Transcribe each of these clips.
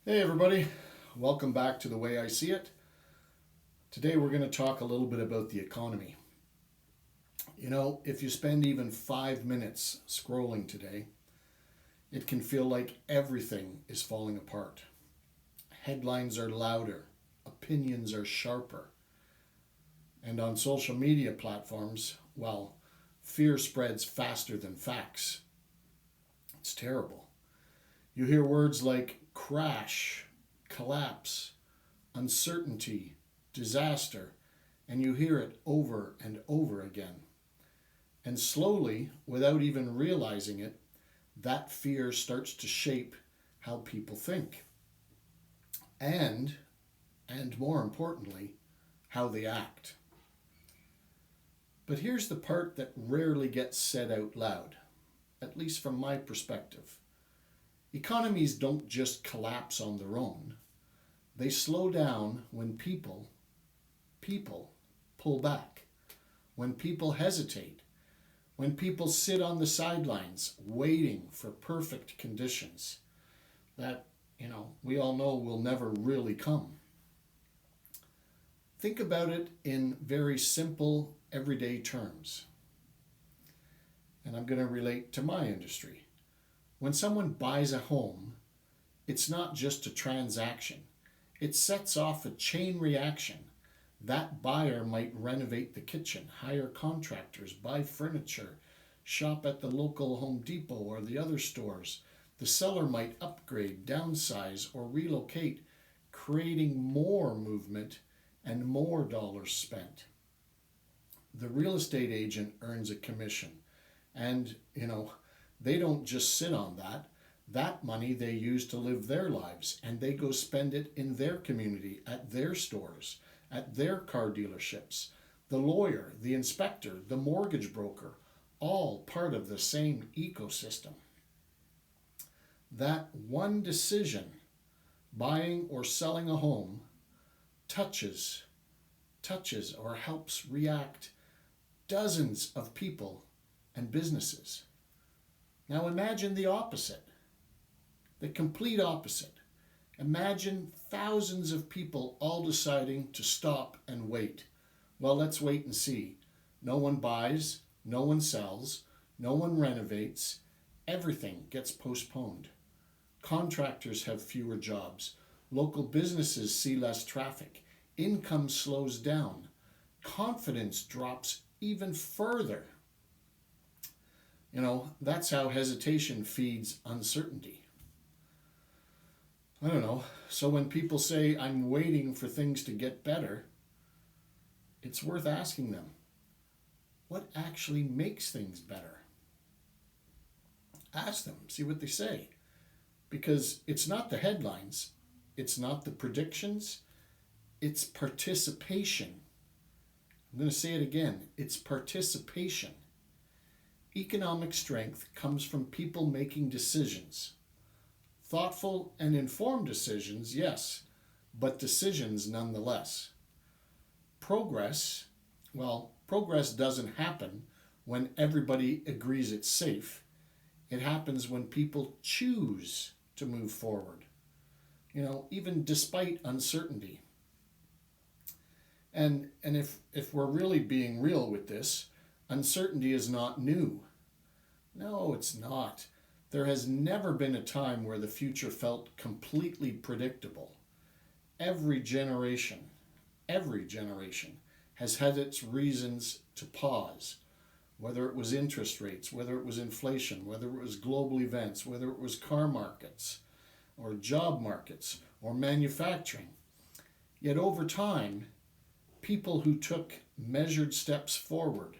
Hey everybody, welcome back to The Way I See It. Today we're going to talk a little bit about the economy. You know, if you spend even 5 minutes scrolling today, it can feel like everything is falling apart. Headlines are louder, opinions are sharper, and on social media platforms, well, fear spreads faster than facts. It's terrible. You hear words like crash, collapse, uncertainty, disaster, and you hear it over and over again. And slowly, without even realizing it, that fear starts to shape how people think. And, and more importantly, how they act. But here's the part that rarely gets said out loud, at least from my perspective. Economies don't just collapse on their own. They slow down when people pull back, when people hesitate, when people sit on the sidelines waiting for perfect conditions that, we all know will never really come. Think about it in very simple, everyday terms. And I'm going to relate to my industry. When someone buys a home, it's not just a transaction. It sets off a chain reaction. That buyer might renovate the kitchen, hire contractors, buy furniture, shop at the local Home Depot or the other stores. The seller might upgrade, downsize, or relocate, creating more movement and more dollars spent. The real estate agent earns a commission, and, they don't just sit on that. That money they use to live their lives, and they go spend it in their community, at their stores, at their car dealerships. The lawyer, the inspector, the mortgage broker, all part of the same ecosystem. That one decision, buying or selling a home, touches or helps react dozens of people and businesses. Now imagine the opposite, the complete opposite. Imagine thousands of people all deciding to stop and wait. Well, let's wait and see. No one buys, no one sells, no one renovates. Everything gets postponed. Contractors have fewer jobs. Local businesses see less traffic. Income slows down. Confidence drops even further. That's how hesitation feeds uncertainty. I don't know. So when people say, I'm waiting for things to get better, it's worth asking them, what actually makes things better? Ask them, see what they say. Because it's not the headlines, it's not the predictions, it's participation. I'm going to say it again, it's participation. Economic strength comes from people making decisions. Thoughtful and informed decisions, yes, but decisions nonetheless. Progress doesn't happen when everybody agrees it's safe. It happens when people choose to move forward, even despite uncertainty. And if we're really being real with this, uncertainty is not new. No, it's not. There has never been a time where the future felt completely predictable. Every generation has had its reasons to pause, whether it was interest rates, whether it was inflation, whether it was global events, whether it was car markets or job markets or manufacturing. Yet over time, people who took measured steps forward,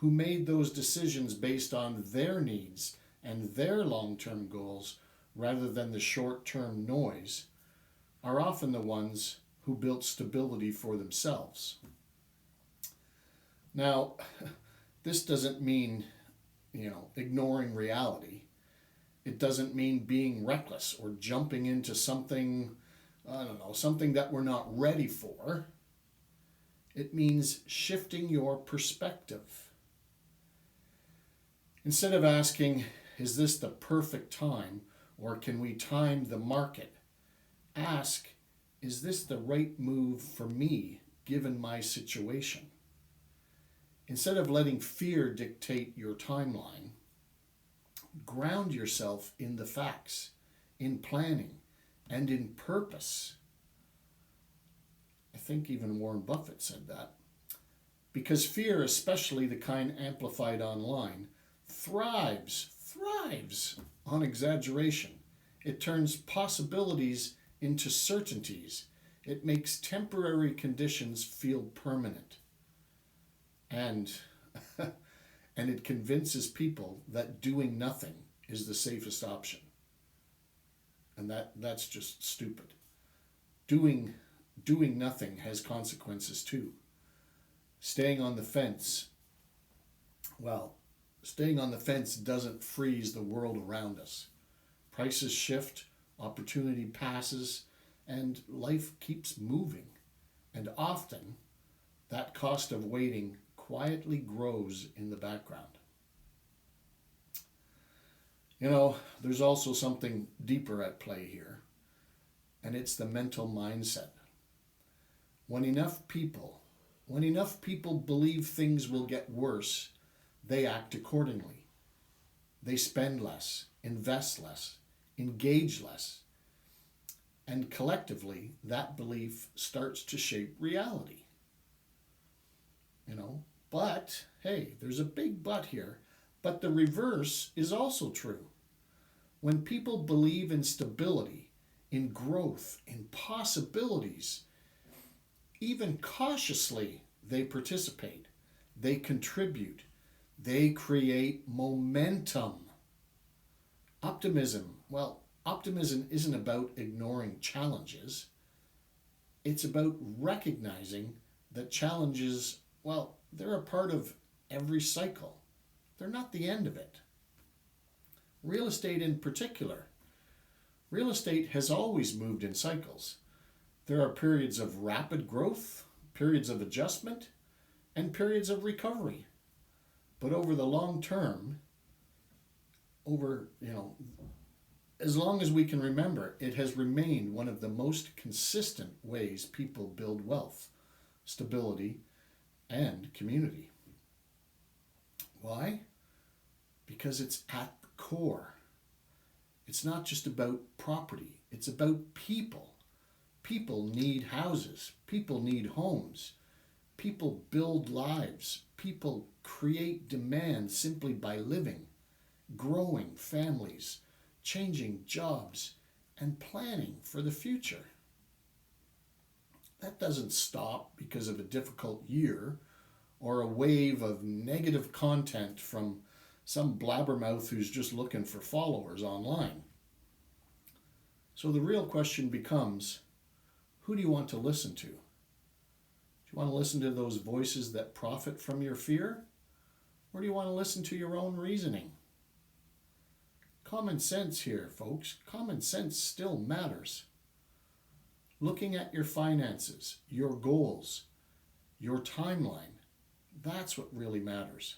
who made those decisions based on their needs and their long-term goals rather than the short-term noise, are often the ones who built stability for themselves. Now, this doesn't mean, ignoring reality. It doesn't mean being reckless or jumping into something that we're not ready for. It means shifting your perspective. Instead of asking, is this the perfect time, or can we time the market? Ask, is this the right move for me given my situation? Instead of letting fear dictate your timeline, ground yourself in the facts, in planning, and in purpose. I think even Warren Buffett said that. Because fear, especially the kind amplified online, thrives on exaggeration. It turns possibilities into certainties. It makes temporary conditions feel permanent. And and it convinces people that doing nothing is the safest option. And that's just stupid. Doing nothing has consequences too. Staying on the fence, well, staying on the fence doesn't freeze the world around us. Prices shift, opportunity passes, and life keeps moving. And often, that cost of waiting quietly grows in the background. You know, there's also something deeper at play here, and it's the mental mindset. When enough people believe things will get worse, they act accordingly. They spend less, invest less, engage less, and collectively that belief starts to shape reality. You know, but hey, there's a big but here. But the reverse is also true. When people believe in stability, in growth, in possibilities, even cautiously, they participate, they contribute, they create momentum. Optimism isn't about ignoring challenges. It's about recognizing that challenges, they're a part of every cycle. They're not the end of it. Real estate in particular. Real estate has always moved in cycles. There are periods of rapid growth, periods of adjustment, and periods of recovery. But over the long term, as long as we can remember, it has remained one of the most consistent ways people build wealth, stability, and community. Why? Because it's at the core. It's not just about property, it's about people. People need houses, people need homes, people build lives, people create demand simply by living, growing families, changing jobs, and planning for the future. That doesn't stop because of a difficult year or a wave of negative content from some blabbermouth who's just looking for followers online. So the real question becomes, who do you want to listen to? Do you want to listen to those voices that profit from your fear? Or do you want to listen to your own reasoning? Common sense here, folks. Common sense still matters. Looking at your finances, your goals, your timeline, that's what really matters.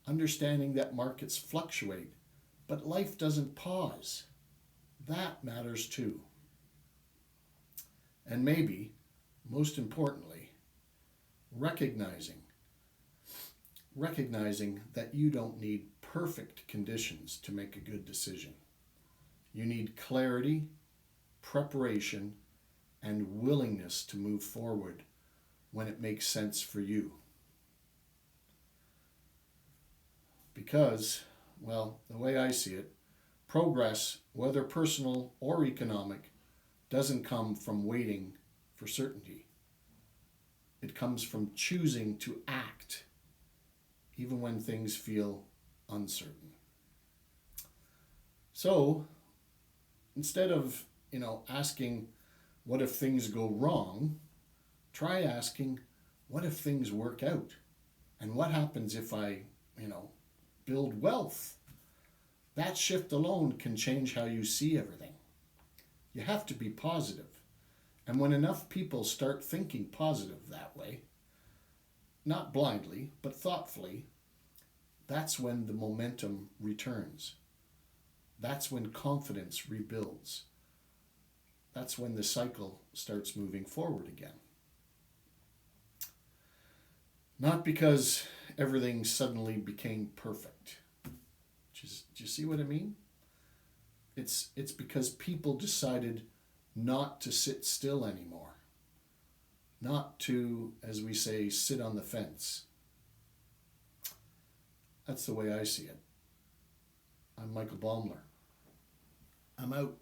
Understanding that markets fluctuate, but life doesn't pause. That matters too. And maybe, most importantly, recognizing that you don't need perfect conditions to make a good decision. You need clarity, preparation, and willingness to move forward when it makes sense for you. Because, the way I see it, progress, whether personal or economic, doesn't come from waiting for certainty. It comes from choosing to act, even when things feel uncertain. So, instead of, asking, what if things go wrong? Try asking, what if things work out? And what happens if I, build wealth? That shift alone can change how you see everything. You have to be positive. And when enough people start thinking positive that way, not blindly, but thoughtfully, that's when the momentum returns. That's when confidence rebuilds. that's when the cycle starts moving forward again. Not because everything suddenly became perfect. Do you see what I mean? It's because people decided not to sit still anymore, not to, as we say, sit on the fence. That's the way I see it. I'm Michael Baumler. I'm out.